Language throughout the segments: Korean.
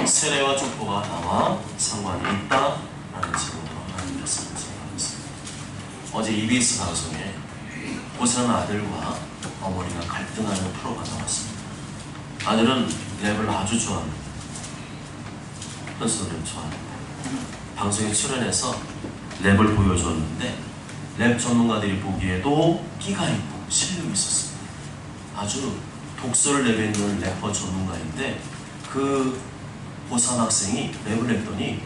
세례와 족보가 나와 상관이 있다라는 제목으로 하나님 말씀을 전하겠습니다. 어제 EBS 방송에 고생한 아들과 어머니가 갈등하는 프로가 나왔습니다. 아들은 랩을 아주 좋아합니다. 현수도 랩 좋아합니다. 방송에 출연해서 랩을 보여줬는데 랩 전문가들이 보기에도 끼가 있고 실력이 있었습니다. 아주 독서를 내뱉는 래퍼 전문가인데 그 고3 학생이 랩을 했더니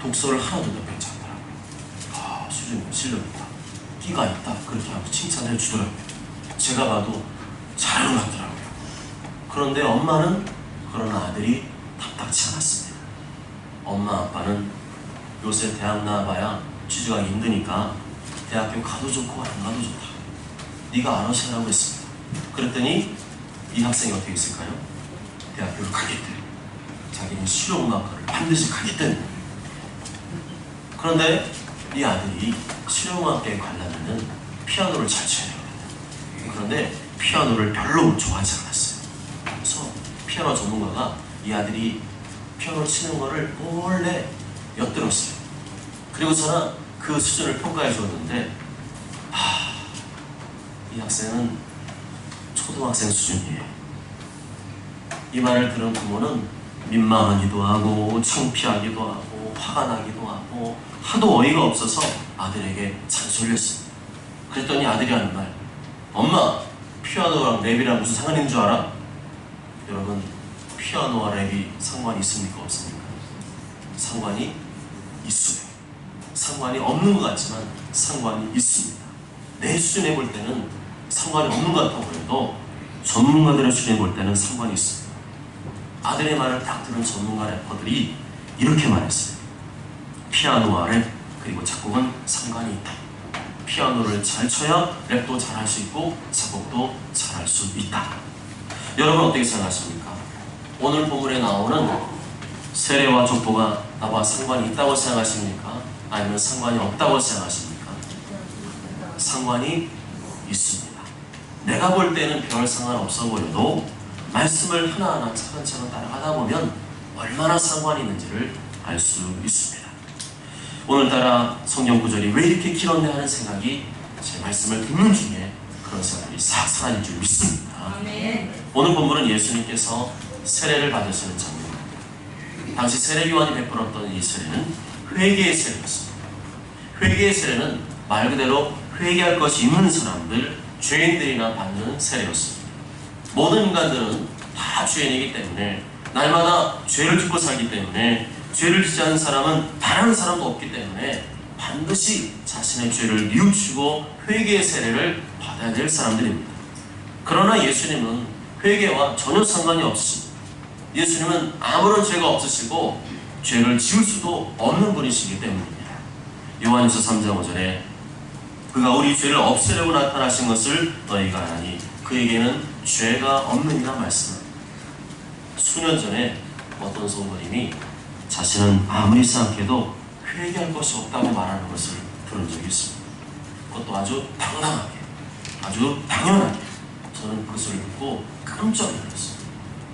독서를 하나도 못 괜찮더라고요. 아, 수준이 실력이다, 끼가 있다, 그렇게 하고 칭찬해 주더라고요. 제가 봐도 잘하는 것 같더라고요. 그런데 엄마는 그런 아들이 탐탁치 않았습니다. 엄마 아빠는 요새 대학 나와봐야 취직하기 힘드니까 대학교 가도 좋고 안 가도 좋다, 네가 알아서 하라고 했습니다. 그랬더니 이 학생이 어떻게 했을까요? 대학교를 가겠대. 자기는 실용음악과를 반드시 가겠다는 거예요. 그런데 이 아들이 실용음악과에 가려면 피아노를 잘 쳐야 되거든요. 그런데 피아노를 별로 좋아하지 않았어요. 그래서 피아노 전문가가 이 아들이 피아노를 치는 거를 몰래 엿들었어요. 그리고서는 그 수준을 평가해 줬는데 이 학생은 초등학생 수준이에요. 이 말을 들은 부모는 민망하기도 하고 창피하기도 하고 화가 나기도 하고 하도 어이가 없어서 아들에게 잔소리를 했습니다. 그랬더니 아들이 하는 말, 엄마, 피아노랑 랩이랑 무슨 상관이 있는 줄 알아? 여러분, 피아노와 랩이 상관이 있습니까? 없습니까? 상관이 있어요. 상관이 없는 것 같지만 상관이 있습니다. 내 수준에 볼 때는 상관이 없는 것 같아 보여도 전문가들의 수준에 볼 때는 상관이 있습니다. 아들의 말을 딱 들은 전문가 래퍼들이 이렇게 말했어요. 피아노와 랩 그리고 작곡은 상관이 있다. 피아노를 잘 쳐야 랩도 잘할 수 있고 작곡도 잘할 수 있다. 여러분 어떻게 생각하십니까? 오늘 본문에 나오는 세례와 족보가 나와 상관이 있다고 생각하십니까? 아니면 상관이 없다고 생각하십니까? 상관이 있습니다. 내가 볼 때는 별 상관 없어 보여도 말씀을 하나하나 차근차근 따라가다 보면 얼마나 상관이 있는지를 알 수 있습니다. 오늘따라 성경 구절이 왜 이렇게 길었네 하는 생각이 제 말씀을 듣는 중에 그런 생각이 싹 사라질 줄 믿습니다. 오늘 본문은 예수님께서 세례를 받으시는 장면입니다. 당시 세례요한이 베풀었던 이 세례는 회개의 세례였습니다. 회개의 세례는 말 그대로 회개할 것이 있는 사람들, 죄인들이나 받는 세례였습니다. 모든 인간들은 다 죄인이기 때문에 날마다 죄를 짓고 살기 때문에 죄를 짓지 않은 사람은 단 한 사람도 없기 때문에 반드시 자신의 죄를 뉘우치고 회개의 세례를 받아야 될 사람들입니다. 그러나 예수님은 회개와 전혀 상관이 없으십니다. 예수님은 아무런 죄가 없으시고 죄를 지을 수도 없는 분이시기 때문입니다. 요한일서 3장 5절에 그가 우리 죄를 없애려고 나타나신 것을 너희가 아나니 그에게는 죄가 없느니라 말씀합니다. 수년 전에 어떤 성도님이 자신은 아무리 생각해도 회개할 것이 없다고 말하는 것을 들은 적이 있습니다. 그것도 아주 당당하게, 아주 당연하게 저는 그것을 듣고 깜짝 놀랐어요.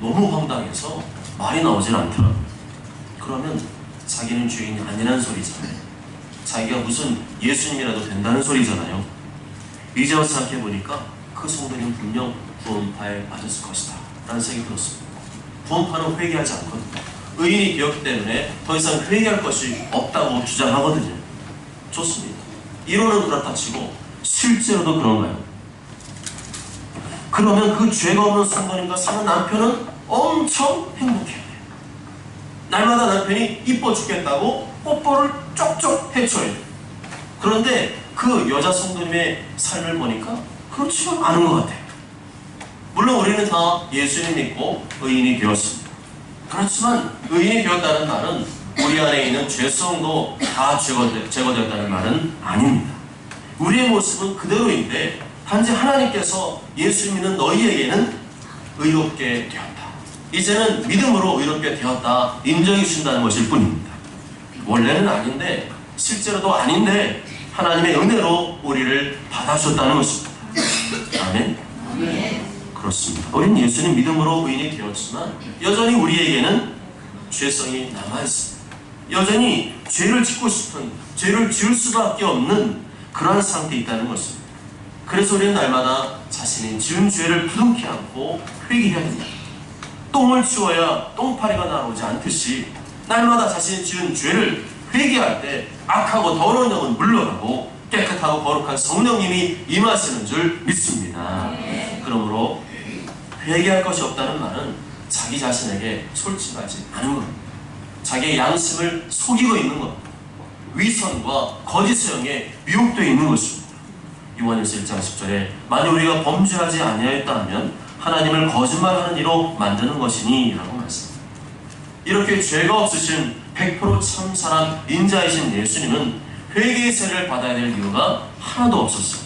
너무 황당해서 말이 나오질 않더라고요. 그러면 자기는 죄인이 아니라는 소리잖아요. 자기가 무슨 예수님이라도 된다는 소리잖아요. 이제 와서 생각해보니까 그 성도님은 분명 구원파에 빠졌을 것이다 라는 생각이 들었습니다. 구원파는 회개하지 않거든요. 의인이 되었기 때문에 더 이상 회개할 것이 없다고 주장하거든요. 좋습니다. 이론은 그렇다 치고 실제로도 그런가요? 그러면 그 죄가 없는 성도님과 사는 남편은 엄청 행복해야 돼요. 날마다 남편이 이뻐 죽겠다고 뽀뽀를 쪽쪽 해줘야 돼요. 그런데 그 여자 성도님의 삶을 보니까 그렇지가 않은 것 같아요. 물론 우리는 다 예수님 믿고 의인이 되었습니다. 그렇지만 의인이 되었다는 말은 우리 안에 있는 죄성도 다 제거되었다는 말은 아닙니다. 우리의 모습은 그대로인데 단지 하나님께서 예수 믿는 너희에게는 의롭게 되었다, 이제는 믿음으로 의롭게 되었다 인정해 주신다는 것일 뿐입니다. 원래는 아닌데 실제로도 아닌데 하나님의 은혜로 우리를 받아주셨다는 것입니다. 아멘. 그렇습니다. 우리는 예수님 믿음으로 의인이 되었지만 여전히 우리에게는 죄성이 남아있습니다. 여전히 죄를 짓고 싶은, 죄를 지을 수밖에 없는 그러한 상태에 있다는 것입니다. 그래서 우리는 날마다 자신이 지은 죄를 부둥켜 안고 회개해야 됩니다. 똥을 치워야 똥파리가 나오지 않듯이 날마다 자신이 지은 죄를 회개할 때 악하고 더러운 영은 물러가고 깨끗하고 거룩한 성령님이 임하시는 줄 믿습니다. 그러므로 회개할 것이 없다는 말은 자기 자신에게 솔직하지 않은 것, 자기의 양심을 속이고 있는 것, 위선과 거짓 수용에 미혹되어 있는 것입니다. 요한일서 1장 10절에 만일 우리가 범죄하지 아니하였다 하면 하나님을 거짓말하는 이로 만드는 것이니 라고 말씀합니다. 이렇게 죄가 없으신 100% 참 사람 인자이신 예수님은 회개의 세례를 받아야 될 이유가 하나도 없었어요.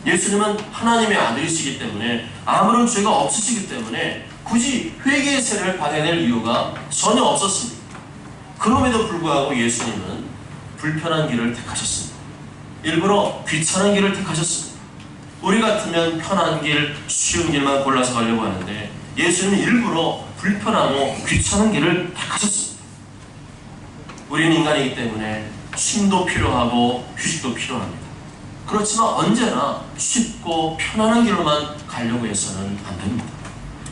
예수님은 하나님의 아들이시기 때문에, 아무런 죄가 없으시기 때문에 굳이 회개의 세례를 받아야 될 이유가 전혀 없었습니다. 그럼에도 불구하고 예수님은 불편한 길을 택하셨습니다. 일부러 귀찮은 길을 택하셨습니다. 우리 같으면 편한 길, 쉬운 길만 골라서 가려고 하는데 예수님은 일부러 불편하고 귀찮은 길을 택하셨습니다. 우리는 인간이기 때문에 쉼도 필요하고 휴식도 필요합니다. 그렇지만 언제나 쉽고 편안한 길로만 가려고 해서는 안 됩니다.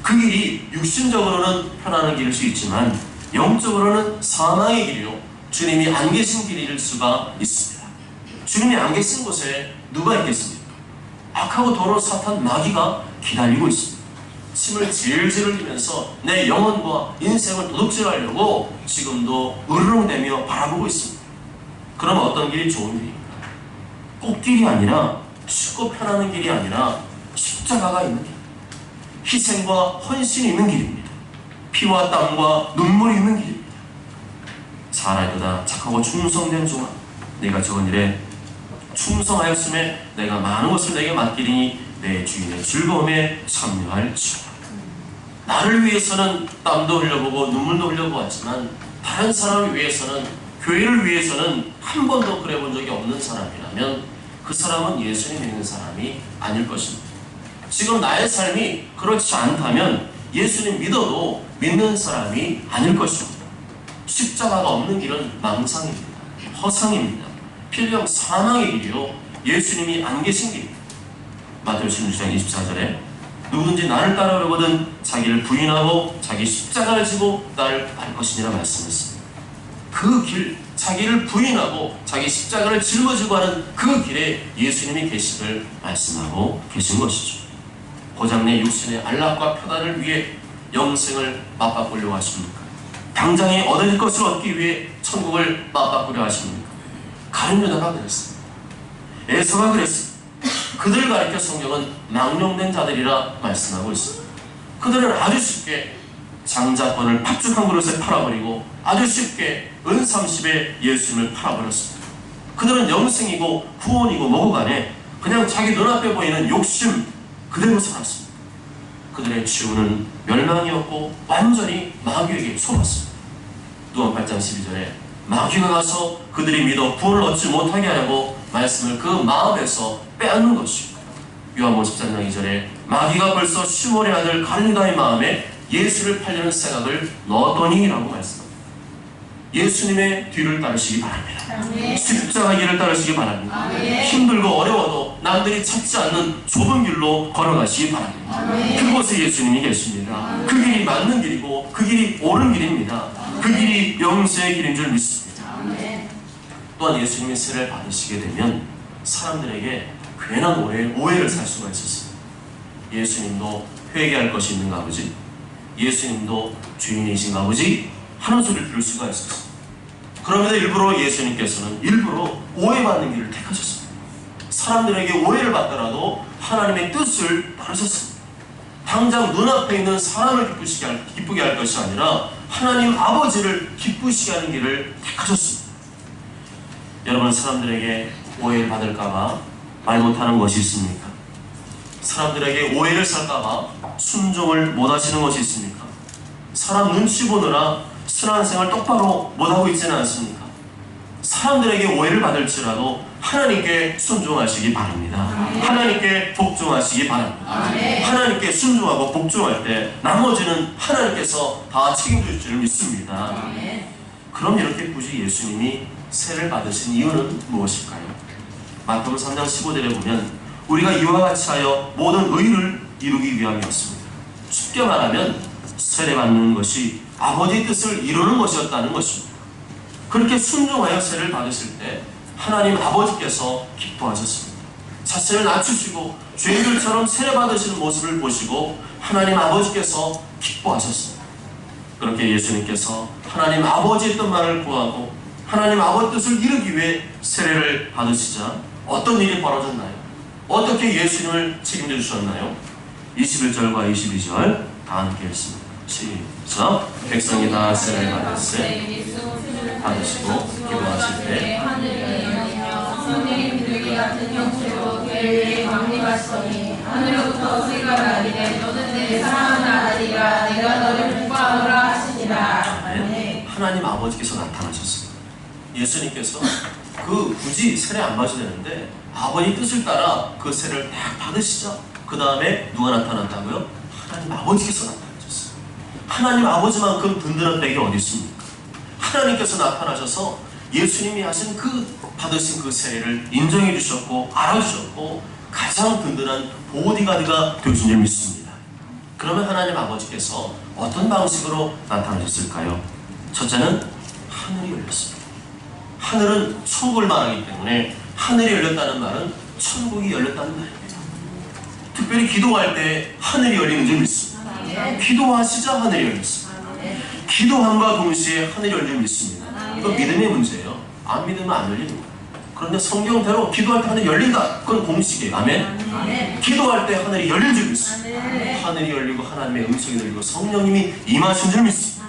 그 길이 육신적으로는 편안한 길일 수 있지만 영적으로는 사망의 길이요, 주님이 안 계신 길일 수가 있습니다. 주님이 안 계신 곳에 누가 있겠습니까? 악하고 더러운 사탄 마귀가 기다리고 있습니다. 침을 질질 흘리면서 내 영혼과 인생을 도둑질하려고 지금도 으르렁대며 바라보고 있습니다. 그럼 어떤 길이 좋은 길입니까? 꽃길이 아니라, 쉽고 편안한 길이 아니라 십자가가 있는 길, 희생과 헌신이 있는 길입니다. 피와 땀과 눈물이 있는 길입니다. 사라이도다 착하고 충성된 종아, 네가 적은 일에 충성하였음에 내가 많은 것을 내게 맡기리니 내 주인의 즐거움에 참여할지어다. 나를 위해서는 땀도 흘려보고 눈물도 흘려보았지만 다른 사람을 위해서는, 교회를 위해서는 한 번도 그래 본 적이 없는 사람이라면 그 사람은 예수님 믿는 사람이 아닐 것입니다. 지금 나의 삶이 그렇지 않다면 예수님 믿어도 믿는 사람이 아닐 것입니다. 십자가가 없는 길은 망상입니다. 허상입니다. 필경 사망의 길이요, 예수님이 안 계신 길입니다. 마태복음 16장 24절에 누구든지 나를 따르려거든 자기를 부인하고 자기 십자가를 지고 나를 따를 것이니라 말씀했습니다. 그 길, 자기를 부인하고 자기 십자가를 짊어지고 하는 그 길에 예수님이 계시길 말씀하고 계신 것이죠. 고장내 육신의 안락과 편안을 위해 영생을 맞바꾸려고 하십니까? 당장에 얻을 것을 얻기 위해 천국을 맞바꾸려 하십니까? 가룟 유다가 그랬습니다. 에서가 그랬습니다. 그들을 가리켜 성경은 망령된 자들이라 말씀하고 있습니다. 그들은 아주 쉽게 장자권을 팥죽 한 그릇에 팔아버리고 아주 쉽게 은 30에 예수님을 팔아버렸습니다. 그들은 영생이고 구원이고 뭐고 간에 그냥 자기 눈앞에 보이는 욕심 그대로 살았습니다. 그들의 치유는 멸망이었고 완전히 마귀에게 속았습니다. 누가복음 8장 12절에 마귀가 가서 그들이 믿어 구원을 얻지 못하게 하려고 말씀을 그 마음에서 빼앗는 것입니다. 요한복음 14장 2절에 마귀가 벌써 시몬의 아들 갈릴라의 마음에 예수를 팔려는 생각을 넣었더니 라고 말씀합니다. 예수님의 뒤를 따르시기 바랍니다. 아멘. 십자가 길을 따르시기 바랍니다. 아멘. 힘들고 어려워도 남들이 찾지 않는 좁은 길로 걸어가시기 바랍니다. 아멘. 그곳에 예수님이 계십니다. 아멘. 그 길이 맞는 길이고 그 길이 옳은 길입니다. 아멘. 그 길이 영생의 길인 줄 믿습니다. 아멘. 또한 예수님의 세례를 받으시게 되면 사람들에게 괜한 오해를 살 수가 있었습니다. 예수님도 회개할 것이 있는가 보지? 예수님도 주인이신가 보지? 하는 소리를 들을 수가 있었습니다. 그럼에도 일부러 예수님께서는 일부러 오해받는 길을 택하셨습니다. 사람들에게 오해를 받더라도 하나님의 뜻을 따르셨습니다. 당장 눈앞에 있는 사람을 기쁘게 할 것이 아니라 하나님 아버지를 기쁘시게 하는 길을 택하셨습니다. 여러분, 사람들에게 오해를 받을까봐 말 못하는 것이 있습니까? 사람들에게 오해를 살까봐 순종을 못하시는 것이 있습니까? 사람 눈치 보느라 신앙생활 똑바로 못하고 있지는 않습니까? 사람들에게 오해를 받을지라도 하나님께 순종하시기 바랍니다. 하나님께 복종하시기 바랍니다. 하나님께 순종하고 복종할 때 나머지는 하나님께서 다 책임져 줄 믿습니다. 그럼 이렇게 굳이 예수님이 세를 받으신 이유는 무엇일까요? 마태복음 3장 15절에 보면 우리가 이와 같이 하여 모든 의를 이루기 위함이었습니다. 쉽게 말하면 세례 받는 것이 아버지의 뜻을 이루는 것이었다는 것입니다. 그렇게 순종하여 세를 받으실 때 하나님 아버지께서 기뻐하셨습니다. 자신을 낮추시고 죄인들처럼 세례 받으시는 모습을 보시고 하나님 아버지께서 기뻐하셨습니다. 그렇게 예수님께서 하나님 아버지의 뜻만을 구하고 하나님 아버지 뜻을 이루기 위해 세례를 받으시자 어떤 일이 벌어졌나요? 어떻게 예수님을 책임져 주셨나요? 21절과 22절 다 함께 읽습니다. 시작. 백성이 다 세례를 받으시고 기도하실 때 성령이 비둘기 같은 형체로 그의 위에 강림하시더니 하늘로부터 소리가 나기를 너는 내 사랑하는 아들이라 내가 너를 기뻐하노라 하시니라. 하나님 아버지께서 나타나셨습니다. 예수님께서 굳이 세례 안 받으셔도 되는데 아버지 뜻을 따라 그 세례를 딱 받으시죠. 그 다음에 누가 나타났다고요? 하나님 아버지께서 나타나셨어요. 하나님 아버지만큼 든든한 백이 어디 있습니까? 하나님께서 나타나셔서 예수님이 하신 받으신 그 세례를 인정해 주셨고 알아주셨고 가장 든든한 보디가드가 되신 줄 믿습니다. 그러면 하나님 아버지께서 어떤 방식으로 나타나셨을까요? 첫째는 하늘이 열렸습니다. 하늘은 천국을 말하기 때문에 하늘이 열렸다는 말은 천국이 열렸다는 말입니다. 특별히 기도할 때 하늘이 열리는 줄 믿습니다. 기도하시자 하늘이 열렸습니다. 기도함과 동시에 하늘이 열리는 줄 믿습니다. 이건 믿음의 문제예요. 안 믿으면 안 열리는 거예요. 그런데 성경대로 기도할 때 하늘이 열린다. 그건 공식이에요. 아멘? 기도할 때 하늘이 열린 줄 믿습니다. 하늘이 열리고 하나님의 음성이 들리고 성령님이 임하신 줄 믿습니다.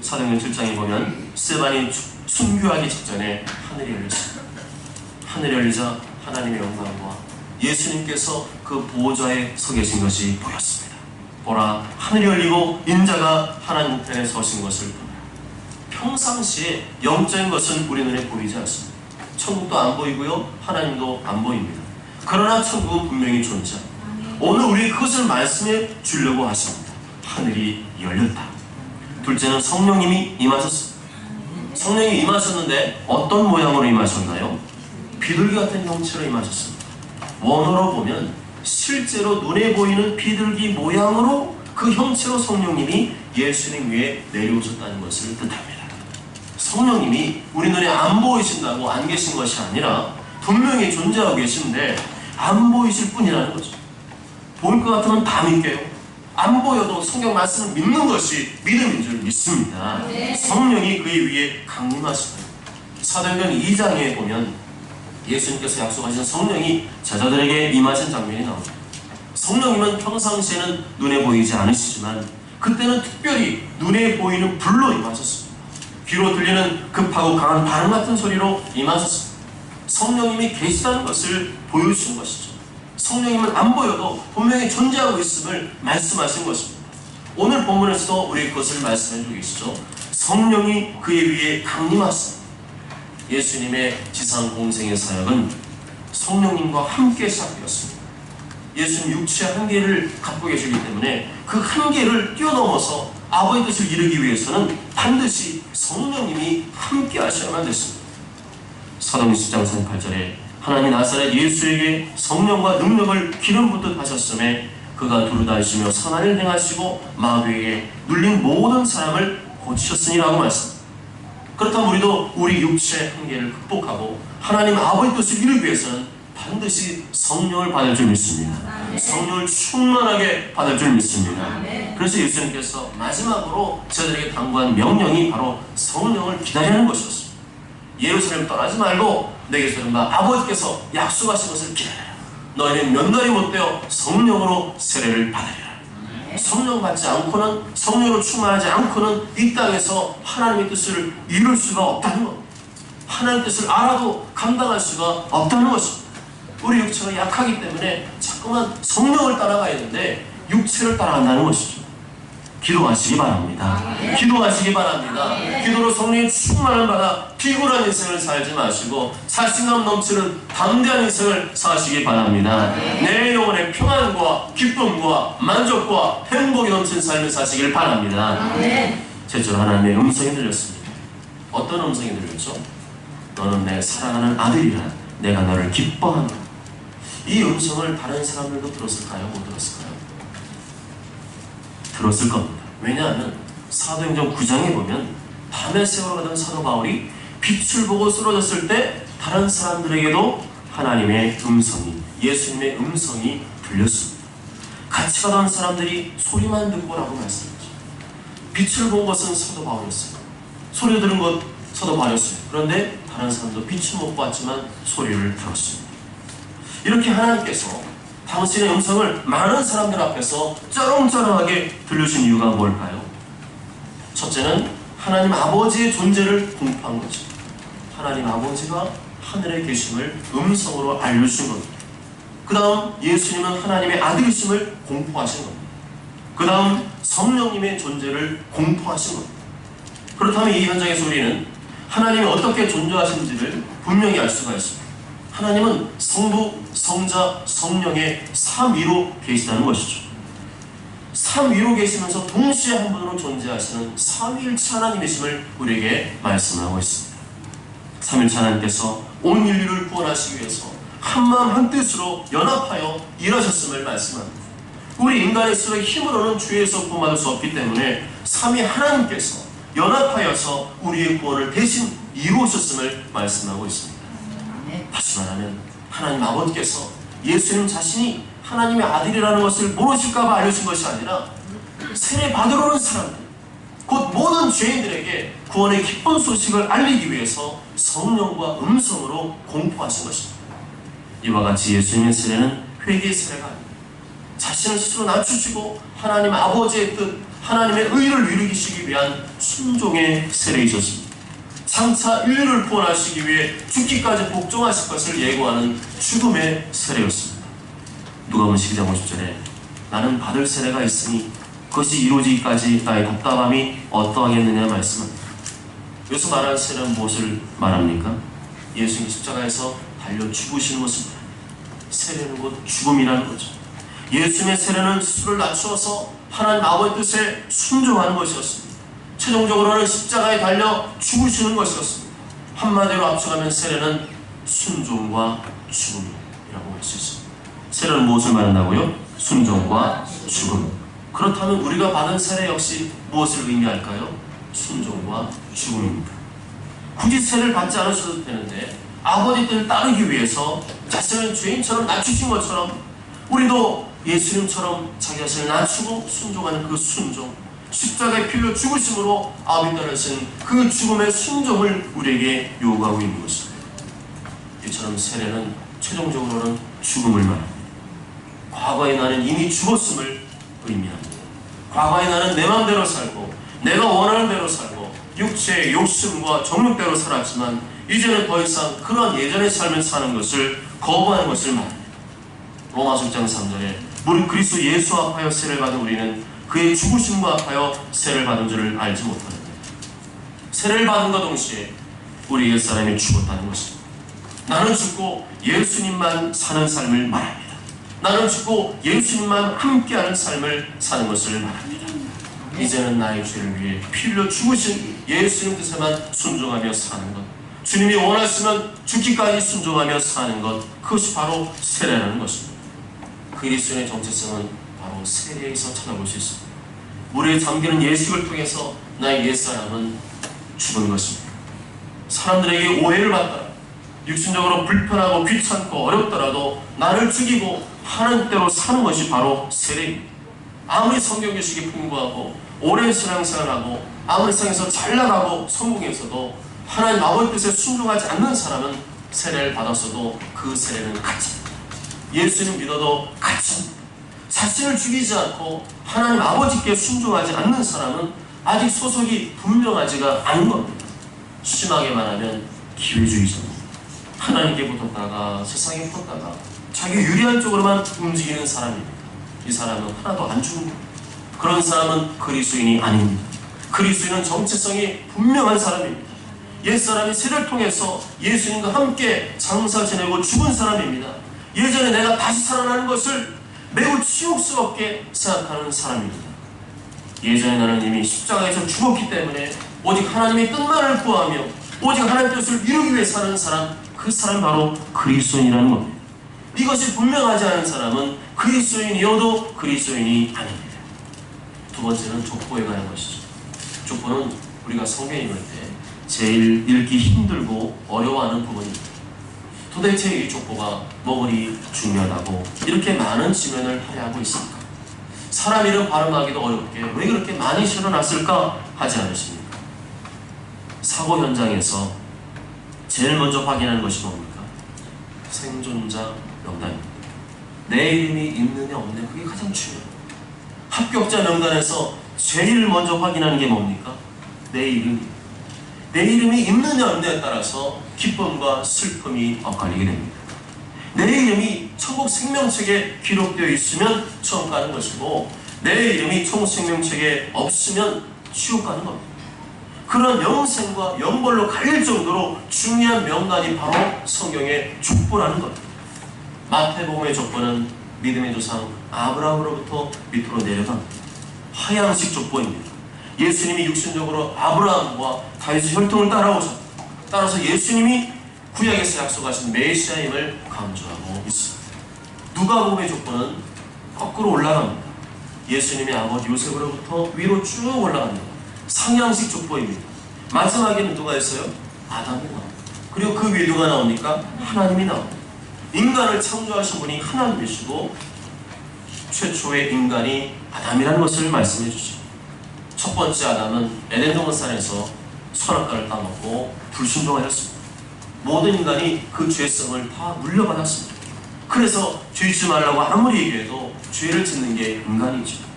사도행전 7장에 보면 스데반이 순교하기 직전에 하늘이 열렸습니다. 하늘이 열리자 하나님의 영광과 예수님께서 그 보호자에 서 계신 것이 보였습니다. 보라, 하늘이 열리고 인자가 하나님 편에 서신 것을 보라. 평상시에 영적인 것은 우리 눈에 보이지 않습니다. 천국도 안 보이고요, 하나님도 안 보입니다. 그러나 천국은 분명히 존재합니다. 오늘 우리 그것을 말씀해 주려고 하십니다. 하늘이 열렸다. 둘째는 성령님이 임하셨습니다. 성령이 임하셨는데 어떤 모양으로 임하셨나요? 비둘기 같은 형체로 임하셨습니다. 원어로 보면 실제로 눈에 보이는 비둘기 모양으로 그 형체로 성령님이 예수님 위에 내려오셨다는 것을 뜻합니다. 성령님이 우리 눈에 안 보이신다고 안 계신 것이 아니라 분명히 존재하고 계신데 안 보이실 뿐이라는 거죠. 보일 것 같으면 다 믿게요. 안 보여도 성경 말씀을 믿는 것이 믿음인 줄 믿습니다. 성령이 그의 위에 강림하시다. 사도행전 2장에 보면 예수님께서 약속하신 성령이 제자들에게 임하신 장면이 나옵니다. 성령님은 평상시에는 눈에 보이지 않으시지만 그때는 특별히 눈에 보이는 불로 임하셨습니다. 귀로 들리는 급하고 강한 바람 같은 소리로 임하셨습니다. 성령님이 계시다는 것을 보여주신 것이죠. 성령님은 안 보여도 분명히 존재하고 있음을 말씀하신 것입니다. 오늘 본문에서도 우리 그것을 말씀해주고 계시죠. 성령이 그의 위에 강림하셨습니다. 예수님의 지상 공생의 사역은 성령님과 함께 시작되었습니다. 예수님 육체의 한계를 갖고 계시기 때문에 그 한계를 뛰어넘어서 아버지의 뜻을 이루기 위해서는 반드시 성령님이 함께 하셔야만 됐습니다. 사도행전 10장 38절에 하나님 나사렛 예수에게 성령과 능력을 기름 붓듯 하셨음에 그가 두루다니시며 선한을 행하시고 마귀에게 눌린 모든 사람을 고치셨으니라고 말씀합니다. 그렇다면 우리도 우리 육체의 한계를 극복하고 하나님 아버지 뜻을 이루기 위해서는 반드시 성령을 받을 줄 믿습니다. 성령을 충만하게 받을 줄 믿습니다. 그래서 예수님께서 마지막으로 저들에게 당부한 명령이 바로 성령을 기다리는 것이었습니다. 예루살렘 떠나지 말고 내게서 아버지께서 약속하신 것을 기다려라. 너희는 몇 날이 못되어 성령으로 세례를 받으리라. 성령 받지 않고는, 성령으로 충만하지 않고는 이 땅에서 하나님의 뜻을 이룰 수가 없다는 것. 하나님의 뜻을 알아도 감당할 수가 없다는 것입니다. 우리 육체가 약하기 때문에 자꾸만 성령을 따라가야 되는데 육체를 따라간다는 것이죠. 기도하시기 바랍니다. 기도하시기 바랍니다. 기도로 성령의 충만을 받아 비굴한 인생을 살지 마시고 자신감 넘치는 담대한 인생을 사시기 바랍니다. 내 영혼의 평안과 기쁨과 만족과 행복이 넘치는 삶을 사시길 바랍니다. 제주로 하나님의 음성이 들렸습니다. 어떤 음성이 들렸죠? 너는 내 사랑하는 아들이라 내가 너를 기뻐한다. 이 음성을 다른 사람들도 들었을까요? 못 들었을까요? 들었을 겁니다. 왜냐하면 사도행전 9장에 보면 밤에 세월을 가던 사도 바울이 빛을 보고 쓰러졌을 때 다른 사람들에게도 하나님의 음성이, 예수님의 음성이 들렸습니다. 같이 가던 사람들이 소리만 듣고 라고 말씀하죠. 빛을 본 것은 사도 바울이었어요. 소리 들은 것 사도 바울이었어요. 그런데 다른 사람도 빛을 못 봤지만 소리를 들었습니다. 이렇게 하나님께서 당신의 음성을 많은 사람들 앞에서 쩌렁쩌렁하게 들려준 이유가 뭘까요? 첫째는 하나님 아버지의 존재를 공포한 거죠. 하나님 아버지가 하늘에 계심을 음성으로 알려주신 겁니다. 그 다음 예수님은 하나님의 아들이심을 공포하신 겁니다. 그 다음 성령님의 존재를 공포하신 겁니다. 그렇다면 이 현장에서 우리는 하나님이 어떻게 존재하시는지를 분명히 알 수가 있습니다. 하나님은 성부, 성자, 성령의 삼위로 계시다는 것이죠. 삼위로 계시면서 동시에 한 분으로 존재하시는 삼위일체 하나님이심을 우리에게 말씀하고 있습니다. 삼위일체 하나님께서 온 인류를 구원하시기 위해서 한마음 한뜻으로 연합하여 일하셨음을 말씀합니다. 우리 인간의 스스로의 힘으로는 주에서 구원받을 수 없기 때문에 삼위 하나님께서 연합하여서 우리의 구원을 대신 이루셨음을 말씀하고 있습니다. 다시 말하면 하나님 아버지께서 예수님 자신이 하나님의 아들이라는 것을 모르실까봐 알려준 것이 아니라 세례 받으러 오는 사람들, 곧 모든 죄인들에게 구원의 기쁜 소식을 알리기 위해서 성령과 음성으로 공포하신 것입니다. 이와 같이 예수님의 세례는 회개의 세례가 아닙니다. 자신을 스스로 낮추시고 하나님 아버지의 뜻, 하나님의 의를 이루시기 위한 순종의 세례이셨습니다. 장차 인류를 구원하시기 위해 죽기까지 복종하실 것을 예고하는 죽음의 세례였습니다. 누가복음 12장 50절에 나는 받을 세례가 있으니 그것이 이루어지기까지 나의 답답함이 어떠하겠느냐 말씀합니다. 여기서 말하는 세례는 무엇을 말합니까? 예수님이 십자가에서 달려 죽으시는 것입니다. 세례는 곧 죽음이라는 거죠. 예수님의 세례는 스스로를 낮추어서 하나님 아버지 뜻에 순종하는 것이었습니다. 최종적으로는 십자가에 달려 죽으시는 것이었습니다. 한마디로 앞서가면 세례는 순종과 죽음이라고 할 수 있습니다. 세례는 무엇을 말한다고요? 순종과 죽음. 그렇다면 우리가 받은 세례 역시 무엇을 의미할까요? 순종과 죽음입니다. 굳이 세례를 받지 않으셔도 되는데 아버지 뜻을 따르기 위해서 자신을 죄인처럼 낮추신 것처럼 우리도 예수님처럼 자기 자신을 낮추고 순종하는 그 순종, 십자가에 필려 죽으심으로 아버지 따르신 그 죽음의 순종을 우리에게 요구하고 있는 것입니다. 이처럼 세례는 최종적으로는 죽음을 말합니다. 과거의 나는 이미 죽었음을 의미합니다. 과거의 나는 내 마음대로 살고 내가 원하는 대로 살고 육체의 욕심과 정욕대로 살았지만 이제는 더 이상 그런 예전의 삶을 사는 것을 거부하는 것을 말합니다. 로마서 6장 3절에 무릇 그리스도 예수 앞하여 세례를 받은 우리는 그의 죽으심과 합하여 세례를 받은 줄을 알지 못하는데 세례를 받은과 동시에 우리 옛사람이 죽었다는 것입니다. 나는 죽고 예수님만 사는 삶을 말합니다. 나는 죽고 예수님만 함께하는 삶을 사는 것을 말합니다. 이제는 나의 죄를 위해 피 흘려 죽으신 예수님 뜻에만 순종하며 사는 것, 주님이 원하시면 죽기까지 순종하며 사는 것, 그것이 바로 세례라는 것입니다. 그리스도의 정체성은 바로 세례에서 찾아볼 수 있습니다. 물에 잠기는 예식을 통해서 나의 옛사람은 죽은 것입니다. 사람들에게 오해를 받더라, 육신적으로 불편하고 귀찮고 어렵더라도 나를 죽이고 하는 대로 사는 것이 바로 세례입니다. 아무리 성경교식이 풍부하고 오랜 신앙생활하고 아무리 세상에서 잘나가고 성공해서도 하나님 아버지 뜻에 순종하지 않는 사람은 세례를 받았어도 그 세례는 가짜입니다. 예수님 믿어도 가짜입니다. 자신을 죽이지 않고 하나님 아버지께 순종하지 않는 사람은 아직 소속이 분명하지가 않은 겁니다. 심하게 말하면 기회주의자입니다. 하나님께 붙었다가 세상에 붙었다가 자기 유리한 쪽으로만 움직이는 사람입니다. 이 사람은 하나도 안 죽은 겁니다. 그런 사람은 그리스도인이 아닙니다. 그리스도인은 정체성이 분명한 사람입니다. 옛사람이 세례를 통해서 예수님과 함께 장사 지내고 죽은 사람입니다. 예전에 내가 다시 살아나는 것을 매우 치욕스럽게 생각하는 사람입니다. 예전에 나는 이미 십자가에서 죽었기 때문에 오직 하나님의 뜻만을 구하며 오직 하나님의 뜻을 이루기 위해 사는 사람, 그 사람이 바로 그리스도인이라는 겁니다. 이것이 분명하지 않은 사람은 그리스도인이어도 그리스도인이 아닙니다. 두 번째는 족보에 관한 것이죠. 족보는 우리가 성경 읽을 때 제일 읽기 힘들고 어려워하는 부분입니다. 도대체 이 족보가 뭐 그리 중요하다고 이렇게 많은 지면을 할애하고 있습니까? 사람 이름 발음하기도 어렵게 왜 그렇게 많이 실어놨을까 하지 않으십니까? 사고 현장에서 제일 먼저 확인하는 것이 뭡니까? 생존자 명단입니다. 내 이름이 있느냐 없느냐, 그게 가장 중요해요. 합격자 명단에서 제일 먼저 확인하는 게 뭡니까? 내 이름입니다. 내 이름이 있느냐 없느냐에 따라서 기쁨과 슬픔이 엇갈리게 됩니다. 내 이름이 천국 생명책에 기록되어 있으면 천국 가는 것이고 내 이름이 천국 생명책에 없으면 지옥 가는 겁니다. 그런 영생과 영벌로 갈릴 정도로 중요한 명단이 바로 성경의 족보라는 겁니다. 마태복음의 족보는 믿음의 조상 아브라함으로부터 밑으로 내려갑니다. 하향식 족보입니다. 예수님이 육신적으로 아브라함과 다윗의 혈통을 따라오셨다. 따라서 예수님이 구약에서 약속하신 메시아임을 강조하고 있습니다. 누가복음의 족보는 거꾸로 올라갑니다. 예수님의 아버지 요셉으로부터 위로 쭉 올라갑니다. 상향식 족보입니다. 마지막에는 누가 있어요? 아담이 나옵니다. 그리고 그 위에 누가 나옵니까? 하나님이 나옵니다. 인간을 창조하신 분이 하나님이시고 최초의 인간이 아담이라는 것을 말씀해 주십니다. 첫 번째 아담은 에덴 동산에서 선악과를 따먹고 불순종하였습니다. 모든 인간이 그 죄성을 다 물려받았습니다. 그래서 죄짓지 말라고 아무리 얘기해도 죄를 짓는 게 인간이죠.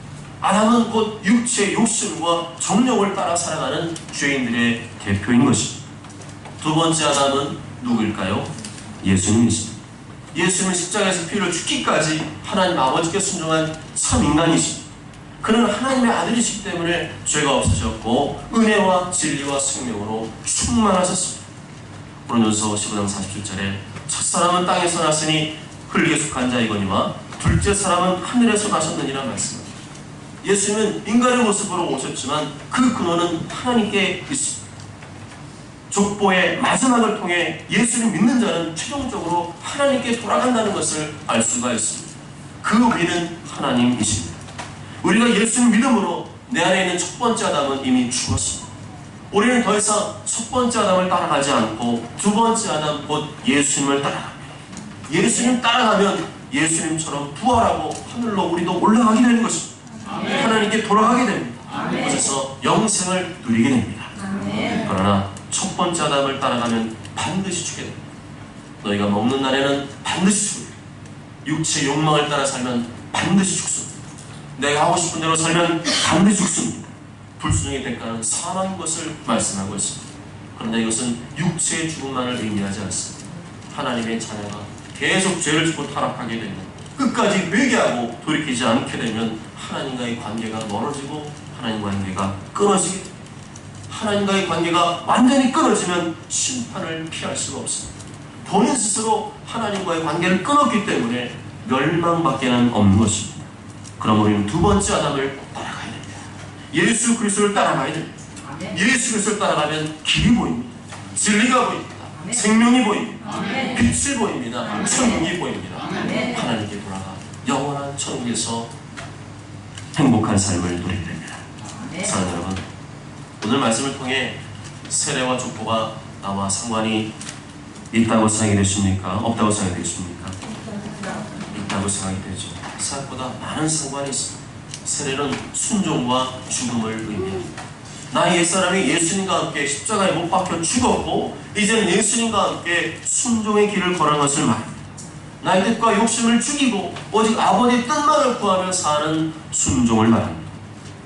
아담은 곧 육체의 욕심과 정욕을 따라 살아가는 죄인들의 대표인 것입니다. 두 번째 아담은 누구일까요? 예수님이십니다. 예수님은 십자가에서 피를 죽기까지 하나님 아버지께 순종한 참 인간이십니다. 그는 하나님의 아들이시기 때문에 죄가 없으셨고 은혜와 진리와 생명으로 충만하셨습니다. 고린도전서 15장 47절에 첫사람은 땅에서 났으니 흙에 속한 자이거니와 둘째 사람은 하늘에서 나셨느니라 말씀합니다. 예수님은 인간의 모습으로 오셨지만 그 근원은 하나님께 있습니다. 족보의 마지막을 통해 예수를 믿는 자는 최종적으로 하나님께 돌아간다는 것을 알 수가 있습니다. 그 위는 하나님이십니다. 우리가 예수를 믿음으로 내 안에 있는 첫 번째 아담은 이미 죽었습니다. 우리는 더 이상 첫 번째 아담을 따라가지 않고 두 번째 아담 곧 예수님을 따라갑니다. 예수님 따라가면 예수님처럼 부활하고 하늘로 우리도 올라가게 되는 것입니다. 아멘. 하나님께 돌아가게 됩니다. 아멘. 그래서 영생을 누리게 됩니다. 아멘. 그러나 첫 번째 아담을 따라가면 반드시 죽게 됩니다. 너희가 먹는 날에는 반드시 죽습니다. 육체의 욕망을 따라 살면 반드시 죽습니다. 내가 하고 싶은 대로 살면 반드시 죽습니다. 불순종의 대가는 사망인 것을 말씀하고 있습니다. 그런데 이것은 육체의 죽음만을 의미하지 않습니다. 하나님의 자녀가 계속 죄를 짓고 타락하게 되면 끝까지 회개하고 돌이키지 않게 되면 하나님과의 관계가 멀어지고 하나님과의 관계가 끊어지게 됩니다. 하나님과의 관계가 완전히 끊어지면 심판을 피할 수가 없습니다. 본인 스스로 하나님과의 관계를 끊었기 때문에 멸망밖에는 없는 것입니다. 그럼 우리는 두 번째 아담을 따라가야 됩니다. 예수 그리스도를 따라가야 됩니다. 예수 그리스도를 따라가면 길이 보입니다. 진리가 보입니다. 생명이 보입니다. 빛이 보입니다. 천국이 보입니다. 하나님께 돌아가 영원한 천국에서 행복한 삶을 누리게 됩니다. 사랑하는 여러분, 오늘 말씀을 통해 세례와 족보가 나와 상관이 있다고 생각이 되십니까? 없다고 생각이 되십니까? 있다고 생각이 되죠. 생각보다 많은 상관이 있습니다. 세례는 순종과 죽음을 의미합니다. 나 옛사람이 예수님과 함께 십자가에 못 박혀 죽었고 이제는 예수님과 함께 순종의 길을 걸은 것을 말합니다. 나의 뜻과 욕심을 죽이고 오직 아버지의 뜻만을 구하며 사는 순종을 말합니다.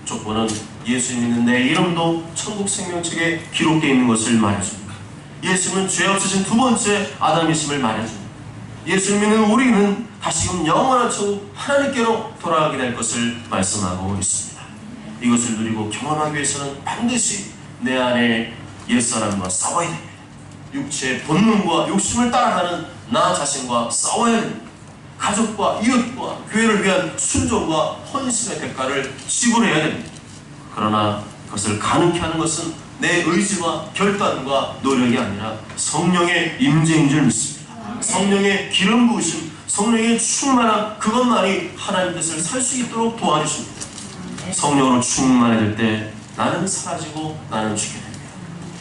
족보는 예수 믿는 내 이름도 천국 생명책에 기록되어 있는 것을 말해줍니다. 예수님은 죄 없으신 두 번째 아담이심을 말해줍니다. 예수 믿는 우리는 다시금 영원한 천국 하나님께로 돌아가게 될 것을 말씀하고 있습니다. 이것을 누리고 경험하기 위해서는 반드시 내 안에 옛사람과 싸워야 됩니다. 육체의 본능과 욕심을 따라가는 나 자신과 싸워야 됩니다. 가족과 이웃과 교회를 위한 순종과 헌신의 대가를 지불해야 됩니다. 그러나 그것을 가능케 하는 것은 내 의지와 결단과 노력이 아니라 성령의 임재인 줄 믿습니다. 성령의 기름 부으심, 성령의 충만함, 그것만이 하나님 뜻을 살 수 있도록 도와주십니다. 성령으로 충만해질 때 나는 사라지고 나는 죽게 됩니다.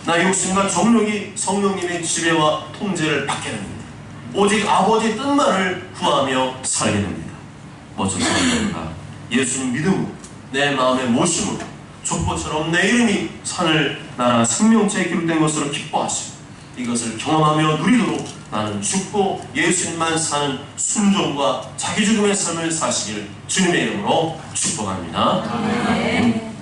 나의 욕심과 정욕이 성령님의 지배와 통제를 받게 됩니다. 오직 아버지의 뜻만을 구하며 살게 됩니다. 멋진 성령님과 예수님 믿음으로 내 마음의 모심으로 족보처럼 내 이름이 하늘 나라 생명체에 기록된 것으로 기뻐하시고 이것을 경험하며 누리도록 나는 죽고 예수님만 사는 순종과 자기 죽음의 삶을 사시길 주님의 이름으로 축복합니다. 아멘.